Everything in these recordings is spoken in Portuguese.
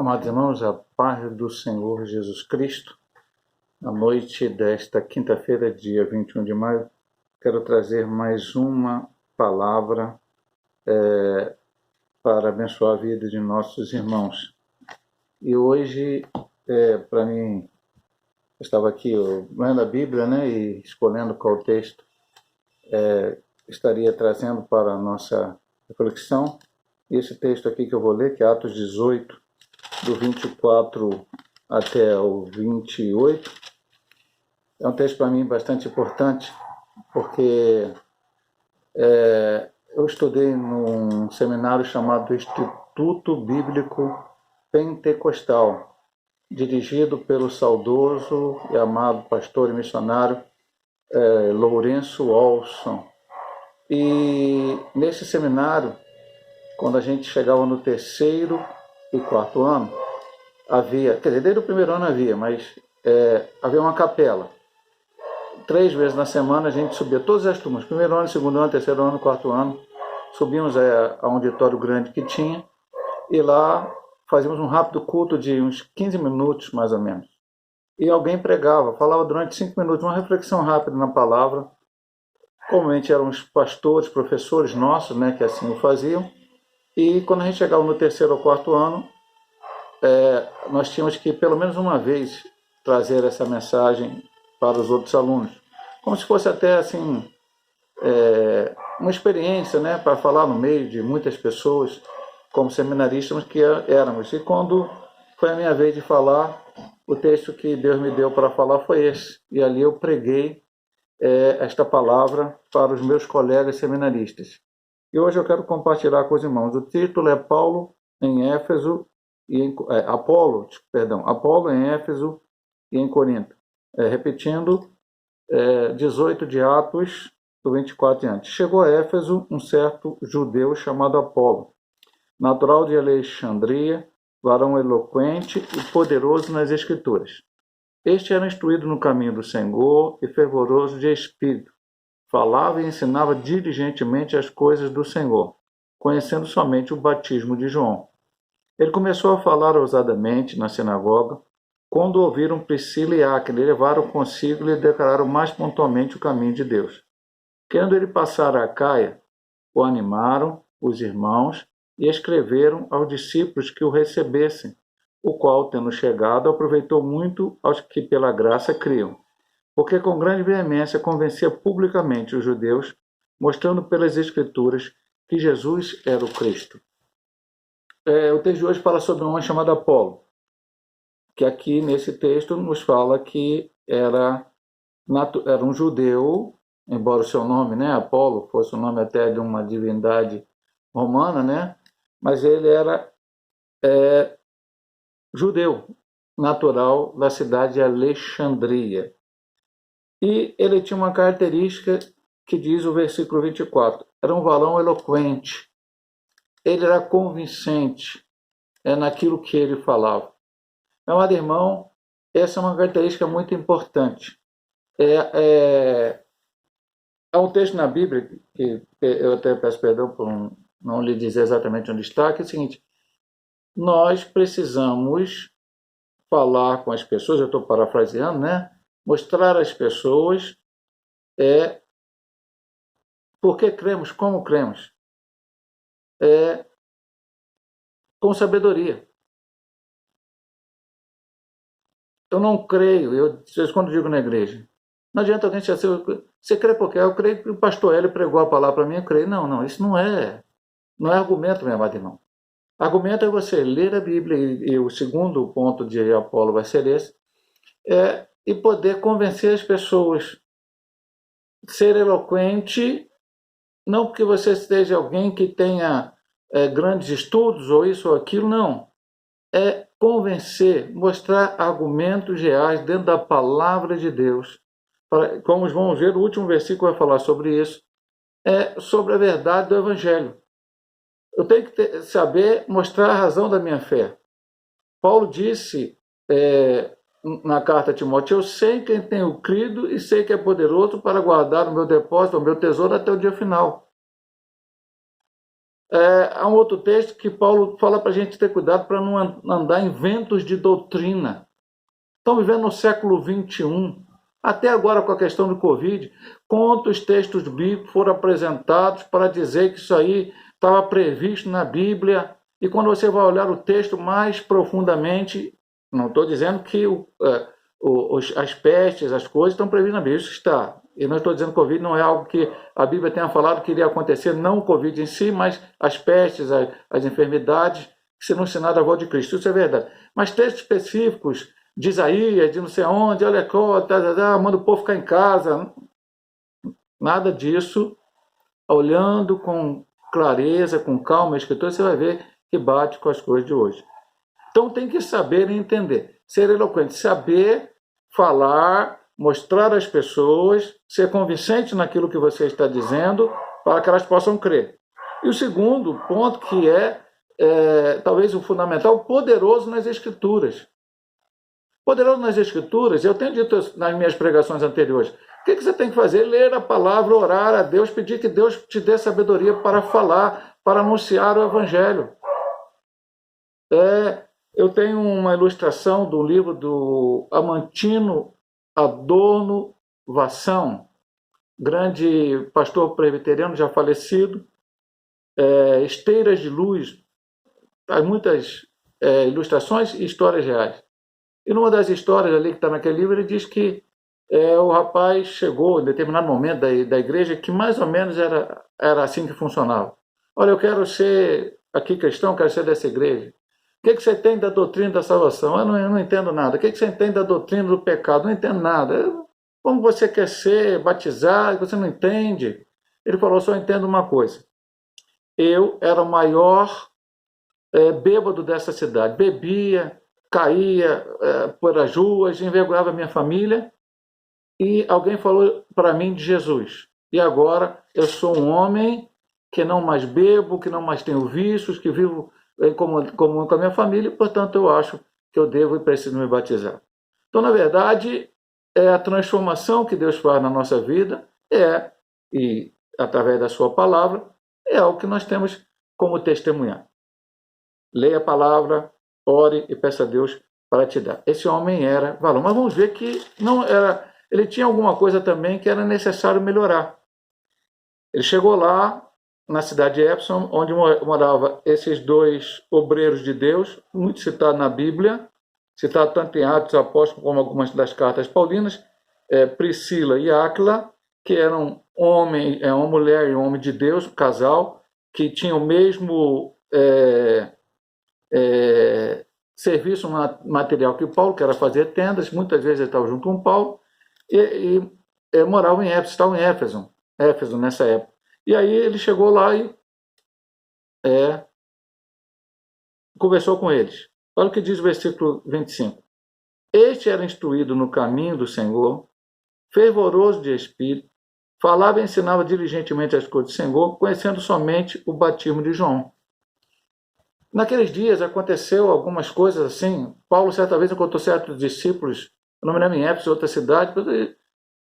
Amados irmãos, a paz do Senhor Jesus Cristo, na noite desta quinta-feira, dia 21 de maio, quero trazer mais uma palavra para abençoar a vida de nossos irmãos. E hoje, para mim, eu estava aqui lendo a Bíblia, e escolhendo qual texto estaria trazendo para a nossa reflexão. E esse texto aqui que eu vou ler, que é Atos 18, do 24 até o 28, é um texto para mim bastante importante, porque eu estudei num seminário chamado Instituto Bíblico Pentecostal, dirigido pelo saudoso e amado pastor e missionário Lourenço Olson. E nesse seminário, quando a gente chegava no terceiro e quarto ano, havia, quer dizer, desde o primeiro ano havia, mas havia uma capela. 3 vezes na semana a gente subia todas as turmas, primeiro ano, segundo ano, terceiro ano, quarto ano, subimos a um auditório grande que tinha, e lá fazíamos um rápido culto de uns 15 minutos, mais ou menos. E alguém pregava, falava durante 5 minutos, uma reflexão rápida na palavra. Comumente eram os pastores, professores nossos, que assim o faziam. E quando a gente chegava no terceiro ou quarto ano, nós tínhamos que, pelo menos uma vez, trazer essa mensagem para os outros alunos. Como se fosse até assim, uma experiência, para falar no meio de muitas pessoas, como seminaristas que éramos. E quando foi a minha vez de falar, o texto que Deus me deu para falar foi esse. E ali eu preguei esta palavra para os meus colegas seminaristas. E hoje eu quero compartilhar com os irmãos. O título é Apolo em Éfeso Apolo em Éfeso e em Corinto. Repetindo, 18 de Atos, do 24 em diante. Chegou a Éfeso um certo judeu chamado Apolo, natural de Alexandria, varão eloquente e poderoso nas Escrituras. Este era instruído no caminho do Senhor e fervoroso de espírito. Falava e ensinava diligentemente as coisas do Senhor, conhecendo somente o batismo de João. Ele começou a falar ousadamente na sinagoga, quando ouviram Priscila e Áquila, levaram consigo e lhe declararam mais pontualmente o caminho de Deus. Querendo ele passar a Acaia, o animaram os irmãos e escreveram aos discípulos que o recebessem, o qual, tendo chegado, aproveitou muito aos que pela graça criam, porque com grande veemência convencia publicamente os judeus, mostrando pelas Escrituras que Jesus era o Cristo. O texto de hoje fala sobre um homem chamado Apolo, que aqui nesse texto nos fala que era um judeu, embora o seu nome, Apolo, fosse o nome até de uma divindade romana, mas ele era judeu, natural da cidade de Alexandria. E ele tinha uma característica que diz o versículo 24, era um varão eloquente, ele era convincente naquilo que ele falava. Meu amado irmão, essa é uma característica muito importante. Há um texto na Bíblia, que eu até peço perdão por não lhe dizer exatamente onde está, que é o seguinte, nós precisamos falar com as pessoas, eu estou parafraseando, mostrar às pessoas por que cremos, como cremos, com sabedoria. Eu não creio, quando digo na igreja, não adianta alguém dizer assim, você crê por quê? Eu creio que o pastor Hélio pregou a palavra para mim, eu creio. Não, isso não é argumento, meu amado irmão. Argumento é você ler a Bíblia, e o segundo ponto de Apolo vai ser esse, e poder convencer as pessoas. Ser eloquente, não porque você seja alguém que tenha grandes estudos, ou isso ou aquilo, não. É convencer, mostrar argumentos reais dentro da palavra de Deus. Como vamos ver, o último versículo vai falar sobre isso, sobre a verdade do Evangelho. Eu tenho que saber mostrar a razão da minha fé. Paulo disse na carta a Timóteo, eu sei quem tenho crido e sei que é poderoso para guardar o meu depósito, o meu tesouro até o dia final. Há um outro texto que Paulo fala para a gente ter cuidado para não andar em ventos de doutrina. Estamos vivendo no século XXI, até agora com a questão do Covid, quantos textos bíblicos foram apresentados para dizer que isso aí estava previsto na Bíblia, e quando você vai olhar o texto mais profundamente, não estou dizendo que as pestes, as coisas estão previstas na Bíblia, isso está. E não estou dizendo que o Covid não é algo que a Bíblia tenha falado que iria acontecer, não o Covid em si, mas as pestes, as enfermidades, que serão ensinadas à volta de Cristo. Isso é verdade. Mas textos específicos de Isaías, de não sei onde, olha, manda o povo ficar em casa. Nada disso. Olhando com clareza, com calma a Escritura, você vai ver que bate com as coisas de hoje. Então tem que saber e entender. Ser eloquente, saber falar, mostrar às pessoas, ser convincente naquilo que você está dizendo, para que elas possam crer. E o segundo ponto, que talvez o fundamental, poderoso nas Escrituras. Poderoso nas Escrituras, eu tenho dito nas minhas pregações anteriores, o que você tem que fazer? Ler a palavra, orar a Deus, pedir que Deus te dê sabedoria para falar, para anunciar o Evangelho. Eu tenho uma ilustração do livro do Amantino Adorno Vassão, grande pastor presbiteriano já falecido, Esteiras de Luz, há muitas ilustrações e histórias reais. E numa das histórias ali que está naquele livro, ele diz que o rapaz chegou em determinado momento da igreja que mais ou menos era assim que funcionava. Olha, eu quero ser aqui cristão, quero ser dessa igreja. O que você tem da doutrina da salvação? Eu não entendo nada. O que você entende da doutrina do pecado? Não entendo nada. Como você quer ser batizado? Você não entende? Ele falou, só entendo uma coisa. Eu era o maior bêbado dessa cidade. Bebia, caía por as ruas, envergonhava a minha família. E alguém falou para mim de Jesus. E agora eu sou um homem que não mais bebo, que não mais tenho vícios, que vivo em comum com a minha família, e, portanto, eu acho que eu devo e preciso me batizar. Então, na verdade, a transformação que Deus faz na nossa vida e através da sua palavra, é algo que nós temos como testemunhar. Leia a palavra, ore e peça a Deus para te dar. Esse homem era valor. Mas vamos ver que não era. Ele tinha alguma coisa também que era necessário melhorar. Ele chegou lá, na cidade de Epsom, onde moravam esses dois obreiros de Deus, muito citado na Bíblia, citado tanto em Atos Apóstolos como algumas das cartas paulinas, Priscila e Áquila, que eram uma mulher e um homem de Deus, um casal, que tinham o mesmo serviço material que Paulo, que era fazer tendas. Muitas vezes ele estava junto com Paulo, e moravam em Éfeso, estavam em Éfeso nessa época. E aí ele chegou lá e conversou com eles. Olha o que diz o versículo 25. Este era instruído no caminho do Senhor, fervoroso de espírito, falava e ensinava diligentemente as coisas do Senhor, conhecendo somente o batismo de João. Naqueles dias aconteceu algumas coisas assim. Paulo certa vez encontrou certos discípulos, não me lembro, em Éfeso, outra cidade,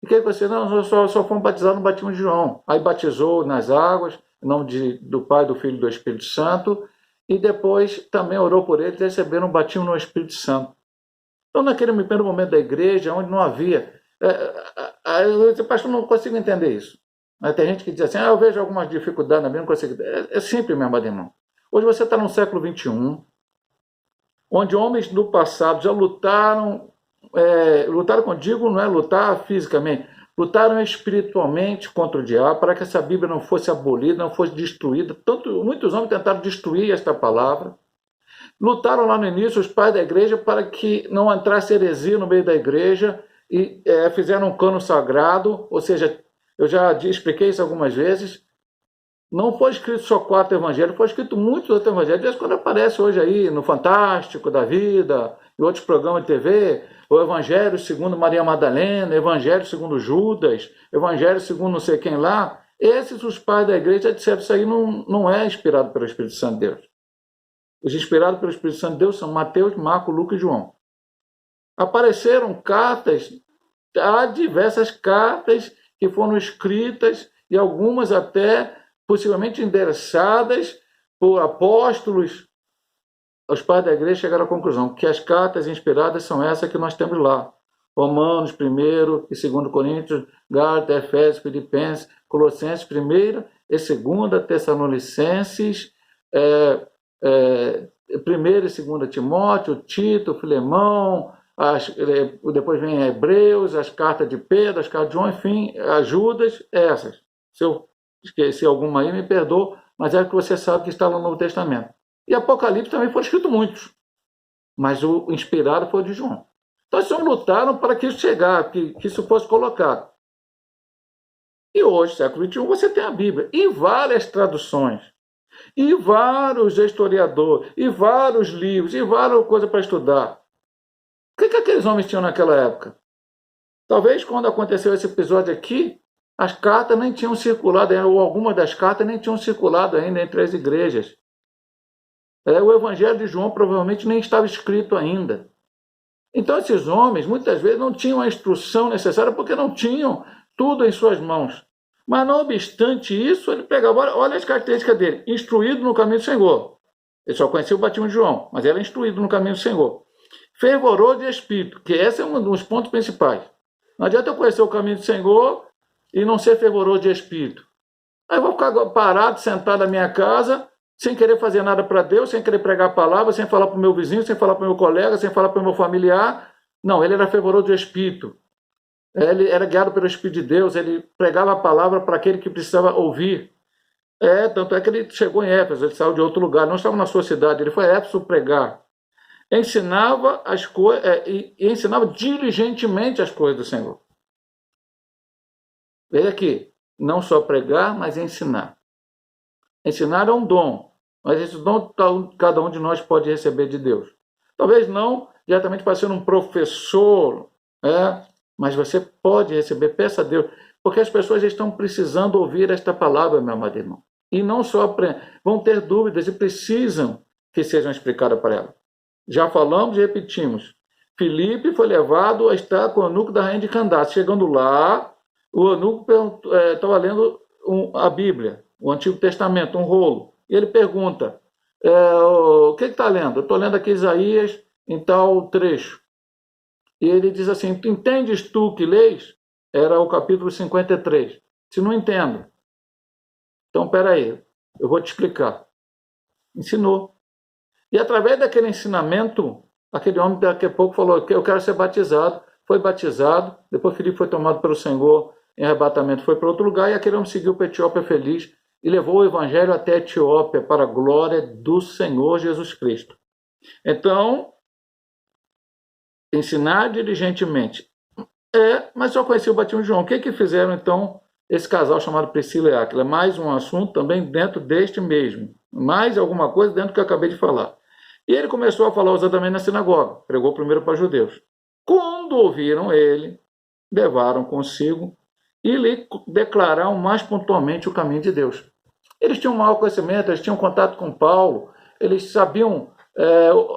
e que você, não, nós só fomos batizados no batismo de João. Aí batizou nas águas, em nome do Pai, do Filho e do Espírito Santo, e depois também orou por eles, receberam o batismo no Espírito Santo. Então, naquele primeiro momento da igreja, onde não havia... eu disse, pastor, não consigo entender isso. Tem gente que diz assim, eu vejo algumas dificuldades na Bíblia, não consigo... É simples, meu amado irmão. Hoje você está no século XXI, onde homens do passado já lutaram, quando digo, não é lutar fisicamente, lutaram espiritualmente contra o diabo, para que essa Bíblia não fosse abolida, não fosse destruída. Muitos homens tentaram destruir esta palavra. Lutaram lá no início os pais da igreja para que não entrasse heresia no meio da igreja, e fizeram um cano sagrado, ou seja, eu já expliquei isso algumas vezes. Não foi escrito só 4 evangelhos, foi escrito muitos outros evangelhos. Desde quando aparece hoje aí no Fantástico da Vida e outros programas de TV, o Evangelho segundo Maria Madalena, Evangelho segundo Judas, Evangelho segundo não sei quem lá, esses os pais da igreja disseram que isso aí não é inspirado pelo Espírito Santo de Deus. Os inspirados pelo Espírito Santo de Deus são Mateus, Marcos, Lucas e João. Apareceram cartas, há diversas cartas que foram escritas, e algumas até possivelmente endereçadas por apóstolos, os pais da igreja chegaram à conclusão que as cartas inspiradas são essas que nós temos lá. Romanos, 1º e 2º Coríntios, Gálatas, Efésios, Filipenses, Colossenses, 1ª e 2ª Tessalonicenses, 1ª e 2ª Timóteo, Tito, Filemão, depois vem Hebreus, as cartas de Pedro, as cartas de João, enfim, as Judas, essas. Se eu esqueci alguma aí, me perdoa, mas é que você sabe que está no Novo Testamento. E Apocalipse também foram escritos muitos, mas o inspirado foi o de João. Então, eles lutaram para que isso chegasse, que isso fosse colocado. E hoje, século XXI, você tem a Bíblia, e várias traduções, e vários historiadores, e vários livros, e várias coisas para estudar. O que aqueles homens tinham naquela época? Talvez quando aconteceu esse episódio aqui, as cartas nem tinham circulado, ou algumas das cartas nem tinham circulado ainda entre as igrejas. O Evangelho de João provavelmente nem estava escrito ainda. Então esses homens muitas vezes não tinham a instrução necessária porque não tinham tudo em suas mãos. Mas não obstante isso, ele pegava, olha as características dele, instruído no caminho do Senhor. Ele só conhecia o batismo de João, mas era instruído no caminho do Senhor. Fervoroso de espírito, que esse é um dos pontos principais. Não adianta eu conhecer o caminho do Senhor e não ser fervoroso de espírito. Aí eu vou ficar parado, sentado na minha casa, sem querer fazer nada para Deus, sem querer pregar a palavra, sem falar para o meu vizinho, sem falar para o meu colega, sem falar para o meu familiar. Não, ele era fervoroso de espírito. Ele era guiado pelo Espírito de Deus, ele pregava a palavra para aquele que precisava ouvir. Tanto é que ele chegou em Éfeso, ele saiu de outro lugar, não estava na sua cidade, ele foi a Éfeso pregar. Ensinava as coisas, e ensinava diligentemente as coisas do Senhor. Veja aqui, não só pregar, mas ensinar. Ensinar é um dom, mas esse dom cada um de nós pode receber de Deus. Talvez não diretamente para ser um professor, mas você pode receber, peça a Deus, porque as pessoas estão precisando ouvir esta palavra, meu amado irmão. E não só vão ter dúvidas e precisam que sejam explicadas para elas. Já falamos e repetimos. Filipe foi levado a estar com o eunuco da rainha de Candace. Chegando lá, o eunuco estava lendo a Bíblia, o Antigo Testamento, um rolo. E ele pergunta, o que está lendo? Eu estou lendo aqui Isaías em tal trecho. E ele diz assim, entendes tu que leis? Era o capítulo 53. Se não entendo. Então, espera aí, eu vou te explicar. Ensinou. E através daquele ensinamento, aquele homem daqui a pouco falou que eu quero ser batizado. Foi batizado, depois Filipe foi tomado pelo Senhor em arrebatamento, foi para outro lugar, e aquele homem seguiu para a Etiópia feliz e levou o evangelho até a Etiópia para a glória do Senhor Jesus Cristo. Então, ensinar diligentemente. Mas só conhecia o batismo de João. O que fizeram, então, esse casal chamado Priscila e Áquila? Mais um assunto também dentro deste mesmo. Mais alguma coisa dentro do que eu acabei de falar. E ele começou a falar ousadamente na sinagoga. Pregou primeiro para judeus. Quando ouviram ele, levaram consigo e lhe declararam mais pontualmente o caminho de Deus. Eles tinham um maior conhecimento, eles tinham contato com Paulo, eles sabiam,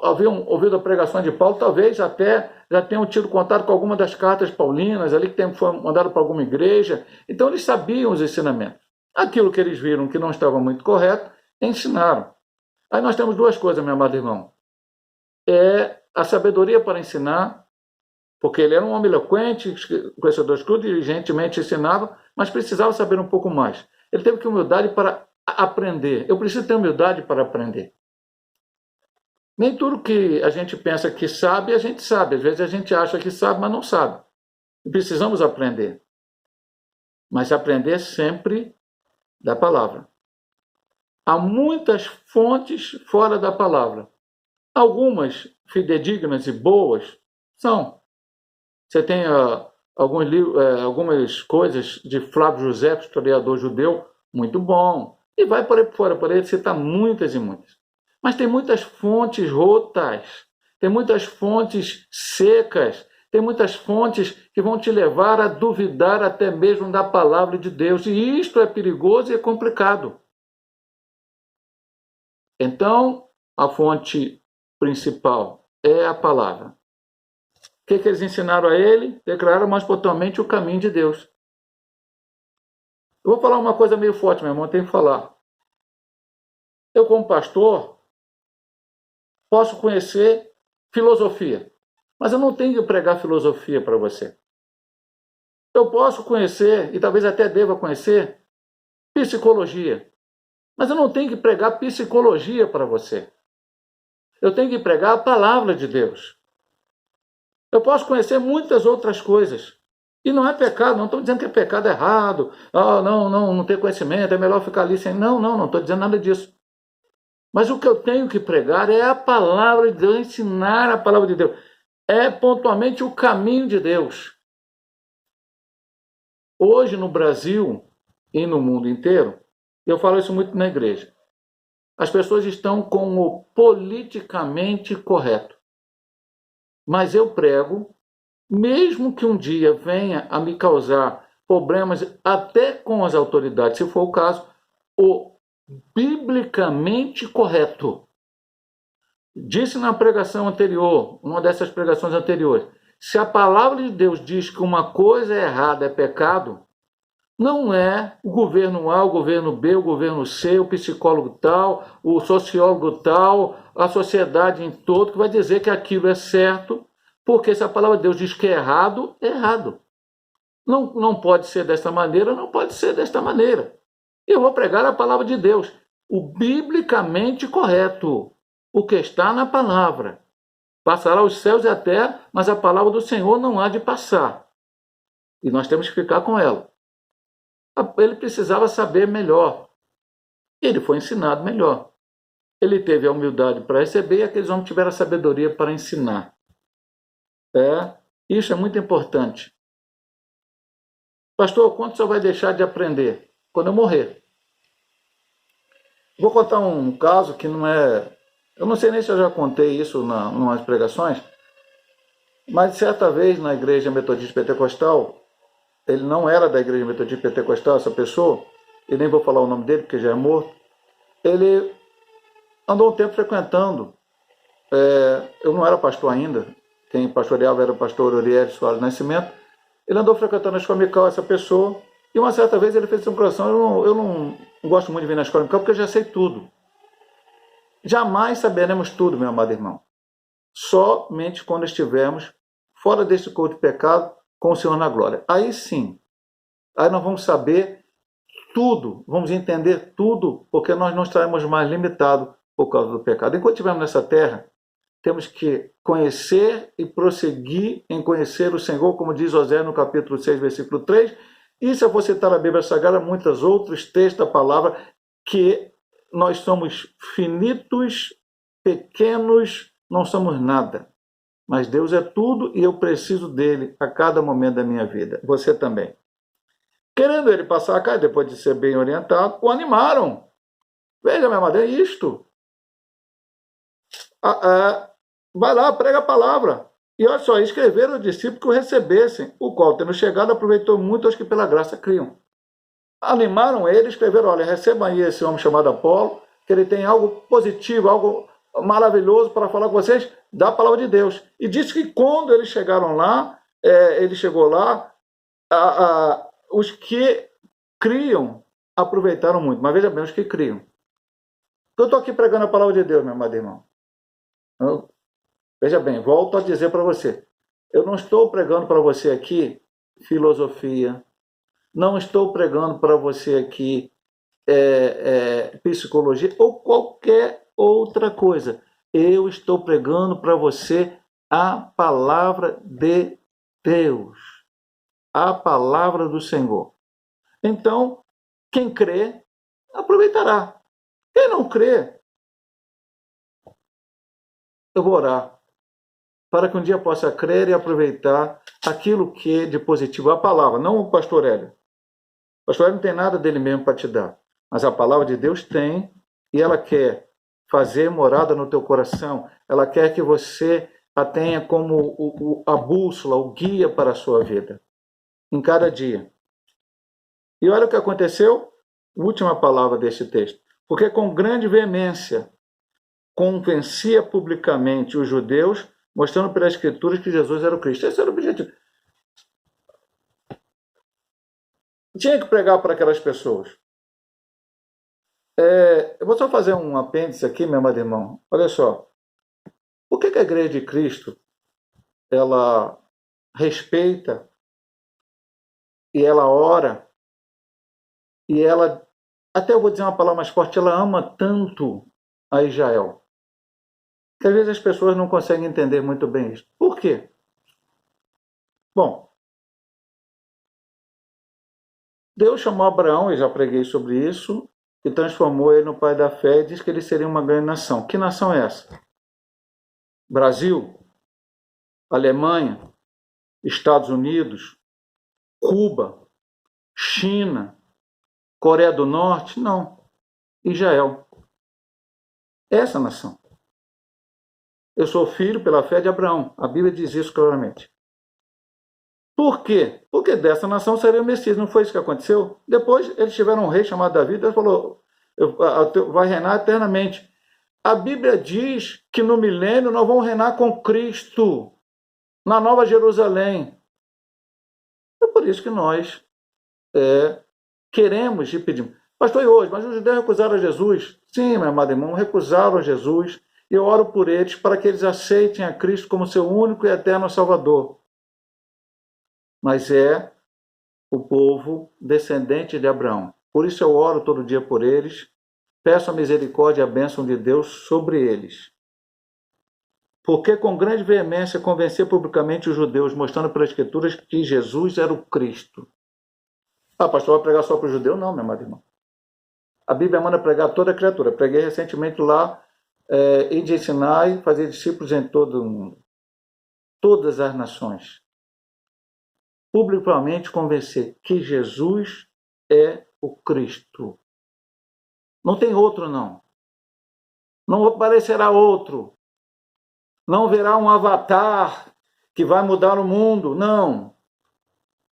haviam ouvido a pregação de Paulo, talvez até já tenham tido contato com alguma das cartas paulinas, ali que foi mandado para alguma igreja. Então eles sabiam os ensinamentos. Aquilo que eles viram que não estava muito correto, ensinaram. Aí nós temos duas coisas, meu amado irmão. A sabedoria para ensinar, porque ele era um homem eloquente, conhecedor de tudo, diligentemente ensinava, mas precisava saber um pouco mais. Ele teve que ter humildade para aprender. Eu preciso ter humildade para aprender. Nem tudo que a gente pensa que sabe, a gente sabe. Às vezes a gente acha que sabe, mas não sabe. E precisamos aprender. Mas aprender sempre da palavra. Há muitas fontes fora da palavra. Algumas fidedignas e boas são. Você tem algumas coisas de Flávio José, historiador judeu, muito bom. E vai por aí fora, por aí citar muitas e muitas. Mas tem muitas fontes rotas, tem muitas fontes secas, tem muitas fontes que vão te levar a duvidar até mesmo da palavra de Deus. E isto é perigoso e é complicado. Então, a fonte principal é a palavra. O que eles ensinaram a ele? Declararam mais pontualmente o caminho de Deus. Eu vou falar uma coisa meio forte, meu irmão, eu tenho que falar. Eu, como pastor, posso conhecer filosofia, mas eu não tenho que pregar filosofia para você. Eu posso conhecer, e talvez até deva conhecer, psicologia, mas eu não tenho que pregar psicologia para você. Eu tenho que pregar a palavra de Deus. Eu posso conhecer muitas outras coisas. E não é pecado, não estou dizendo que é pecado errado. Não ter conhecimento, é melhor ficar ali sem. Não estou dizendo nada disso. Mas o que eu tenho que pregar é a palavra de Deus, ensinar a palavra de Deus. É pontualmente o caminho de Deus. Hoje no Brasil e no mundo inteiro, eu falo isso muito na igreja, as pessoas estão com o politicamente correto. Mas eu prego, mesmo que um dia venha a me causar problemas até com as autoridades, se for o caso, o biblicamente correto. Disse na pregação anterior, uma dessas pregações anteriores, se a palavra de Deus diz que uma coisa é errada, é pecado, não é o governo A, o governo B, o governo C, o psicólogo tal, o sociólogo tal, a sociedade em todo que vai dizer que aquilo é certo, porque se a palavra de Deus diz que é errado, é errado. Não pode ser desta maneira, não pode ser desta maneira. Eu vou pregar a palavra de Deus, o biblicamente correto, o que está na palavra. Passará os céus e a terra, mas a palavra do Senhor não há de passar. E nós temos que ficar com ela. Ele precisava saber melhor. Ele foi ensinado melhor. Ele teve a humildade para receber e aqueles homens tiveram a sabedoria para ensinar. Isso é muito importante. Pastor, quando o senhor vai deixar de aprender? Quando eu morrer. Vou contar um caso que não é... Eu não sei nem se eu já contei isso em umas pregações, mas certa vez na igreja metodista pentecostal, ele não era da igreja metodista pentecostal, essa pessoa, e nem vou falar o nome dele porque já é morto, ele andou um tempo frequentando, eu não era pastor ainda, quem pastoreava era o pastor Uriel Soares Nascimento, ele andou frequentando a escola dominical, essa pessoa, e uma certa vez ele fez um coração, eu não gosto muito de vir na escola dominical porque eu já sei tudo. Jamais saberemos tudo, meu amado irmão. Somente quando estivermos fora desse corpo de pecado, com o Senhor na glória. Aí sim, aí nós vamos saber tudo, vamos entender tudo, porque nós não estaremos mais limitados por causa do pecado. Enquanto estivermos nessa terra, temos que conhecer e prosseguir em conhecer o Senhor, como diz Osés no capítulo 6, versículo 3. E se eu for citar a Bíblia Sagrada, muitos outros textos da palavra, que nós somos finitos, pequenos, não somos nada. Mas Deus é tudo e eu preciso dele a cada momento da minha vida. Você também. Querendo ele passar a casa, depois de ser bem orientado, o animaram. Veja, minha madre, é isto. Vai lá, prega a palavra. E olha só, escreveram os discípulos que o recebessem, o qual, tendo chegado, aproveitou muito aos que pela graça criam. Animaram ele, escreveram, olha, recebam aí esse homem chamado Apolo, que ele tem algo positivo, algo maravilhoso para falar com vocês da palavra de Deus. E disse que quando eles chegaram lá, ele chegou lá, os que criam aproveitaram muito. Mas veja bem, os que criam. Eu estou aqui pregando a palavra de Deus, meu amado irmão. Veja bem, volto a dizer para você. Eu não estou pregando para você aqui filosofia. Não estou pregando para você aqui psicologia ou qualquer outra coisa. Eu estou pregando para você a palavra de Deus. A palavra do Senhor. Então, quem crê, aproveitará. Quem não crê, eu vou orar para que um dia possa crer e aproveitar aquilo que é de positivo. A palavra, não o pastor Hélio. O pastor Hélio não tem nada dele mesmo para te dar. Mas a palavra de Deus tem, e ela quer fazer morada no teu coração. Ela quer que você a tenha como a bússola, o guia para a sua vida, em cada dia. E olha o que aconteceu, última palavra deste texto. Porque com grande veemência convencia publicamente os judeus, mostrando pelas escrituras que Jesus era o Cristo. Esse era o objetivo. Tinha que pregar para aquelas pessoas. Eu vou só fazer um apêndice aqui, meu amado irmão. Olha só. Por que a Igreja de Cristo, ela respeita e ela ora e ela, até eu vou dizer uma palavra mais forte, ela ama tanto a Israel? Que às vezes as pessoas não conseguem entender muito bem isso. Por quê? Bom, Deus chamou Abraão, eu já preguei sobre isso, e transformou ele no pai da fé e disse que ele seria uma grande nação. Que nação é essa? Brasil? Alemanha? Estados Unidos? Cuba? China? Coreia do Norte? Não. Israel. Essa nação. Eu sou filho pela fé de Abraão. A Bíblia diz isso claramente. Por quê? Porque dessa nação seria o Messias. Não foi isso que aconteceu? Depois eles tiveram um rei chamado Davi. Deus falou, vai reinar eternamente. A Bíblia diz que no milênio nós vamos reinar com Cristo, na Nova Jerusalém. É por isso que nós queremos e pedimos. Pastor, e hoje? Mas os judeus recusaram Jesus. Sim, meu amado irmão, recusaram Jesus. E eu oro por eles para que eles aceitem a Cristo como seu único e eterno Salvador. Mas é o povo descendente de Abraão. Por isso eu oro todo dia por eles. Peço a misericórdia e a bênção de Deus sobre eles. Porque com grande veemência convencer publicamente os judeus, mostrando pelas Escrituras que Jesus era o Cristo. Ah, pastor, vai pregar só para o judeu? Não, meu amado irmão. A Bíblia manda pregar toda a criatura. Preguei recentemente lá, e de ensinar e fazer discípulos em todo o mundo. Todas as nações. Publicamente convencer que Jesus é o Cristo. Não tem outro, não. Não aparecerá outro. Não haverá um avatar que vai mudar o mundo. Não.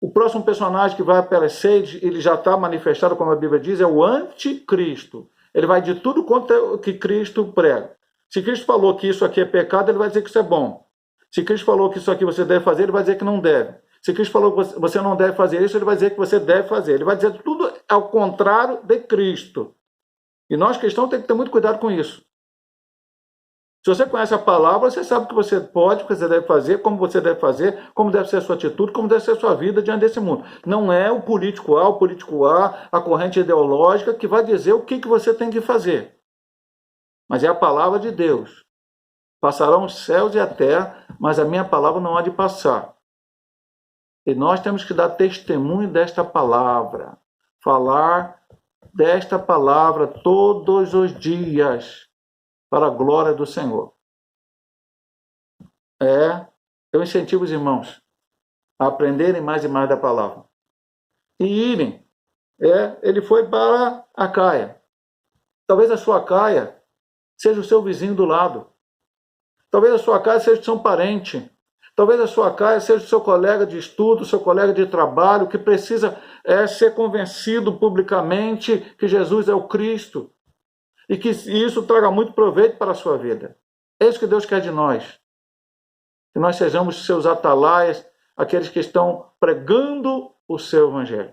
O próximo personagem que vai aparecer, ele já está manifestado, como a Bíblia diz, é o anticristo. Ele vai de tudo quanto é o que Cristo prega. Se Cristo falou que isso aqui é pecado, ele vai dizer que isso é bom. Se Cristo falou que isso aqui você deve fazer, ele vai dizer que não deve. Se Cristo falou que você não deve fazer isso, ele vai dizer que você deve fazer. Ele vai dizer tudo ao contrário de Cristo. E nós cristãos temos que ter muito cuidado com isso. Se você conhece a palavra, você sabe o que você pode, o que você deve fazer, como deve ser a sua atitude, como deve ser a sua vida diante desse mundo. Não é o político A, a corrente ideológica que vai dizer o que você tem que fazer. Mas é a palavra de Deus. Passarão os céus e a terra, mas a minha palavra não há de passar. E nós temos que dar testemunho desta palavra. Falar desta palavra todos os dias, para a glória do Senhor. Eu incentivo os irmãos a aprenderem mais e mais da palavra. E irem. Ele foi para Acaia. Talvez a sua Acaia seja o seu vizinho do lado. Talvez a sua Acaia seja o seu parente. Talvez a sua Acaia seja o seu colega de estudo, seu colega de trabalho, que precisa ser convencido publicamente que Jesus é o Cristo. E que isso traga muito proveito para a sua vida. É isso que Deus quer de nós. Que nós sejamos seus atalaias, aqueles que estão pregando o seu evangelho.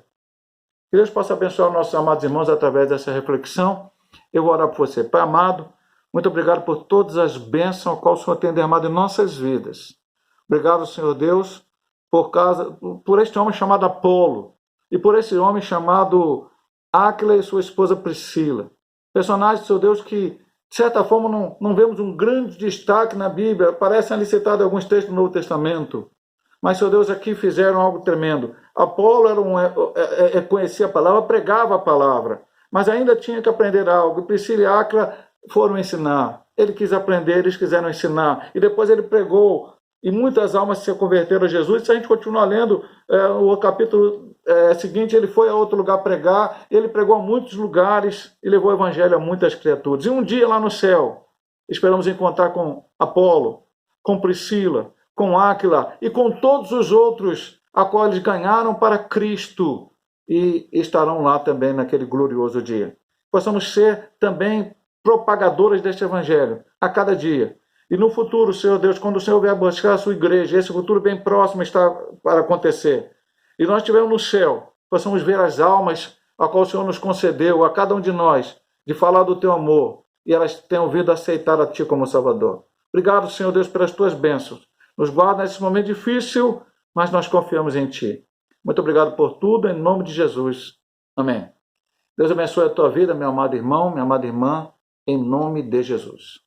Que Deus possa abençoar nossos amados irmãos através dessa reflexão. Eu vou orar por você. Pai amado, muito obrigado por todas as bênçãos ao qual o Senhor tem derramado em nossas vidas. Obrigado, Senhor Deus, por este homem chamado Apolo e por esse homem chamado Áquila e sua esposa Priscila. Personagens, Senhor Deus, que, de certa forma, não vemos um grande destaque na Bíblia. Parecem ali citados alguns textos do Novo Testamento. Mas, Senhor Deus, aqui fizeram algo tremendo. Apolo conhecia a palavra, pregava a palavra, mas ainda tinha que aprender algo. E Priscila e Áquila foram ensinar. Ele quis aprender, eles quiseram ensinar. E depois ele pregou, e muitas almas se converteram a Jesus. Se a gente continuar lendo o capítulo seguinte, ele foi a outro lugar pregar, ele pregou a muitos lugares e levou o evangelho a muitas criaturas. E um dia lá no céu, esperamos encontrar com Apolo, com Priscila, com Áquila e com todos os outros a qual eles ganharam para Cristo e estarão lá também naquele glorioso dia. Possamos ser também propagadores deste evangelho a cada dia. E no futuro, Senhor Deus, quando o Senhor vier buscar a sua igreja, esse futuro bem próximo está para acontecer, e nós estivermos no céu, possamos ver as almas a qual o Senhor nos concedeu, a cada um de nós, de falar do teu amor, e elas tenham ouvido aceitar a Ti como Salvador. Obrigado, Senhor Deus, pelas Tuas bênçãos. Nos guarda nesse momento difícil, mas nós confiamos em Ti. Muito obrigado por tudo, em nome de Jesus. Amém. Deus abençoe a tua vida, meu amado irmão, minha amada irmã, em nome de Jesus.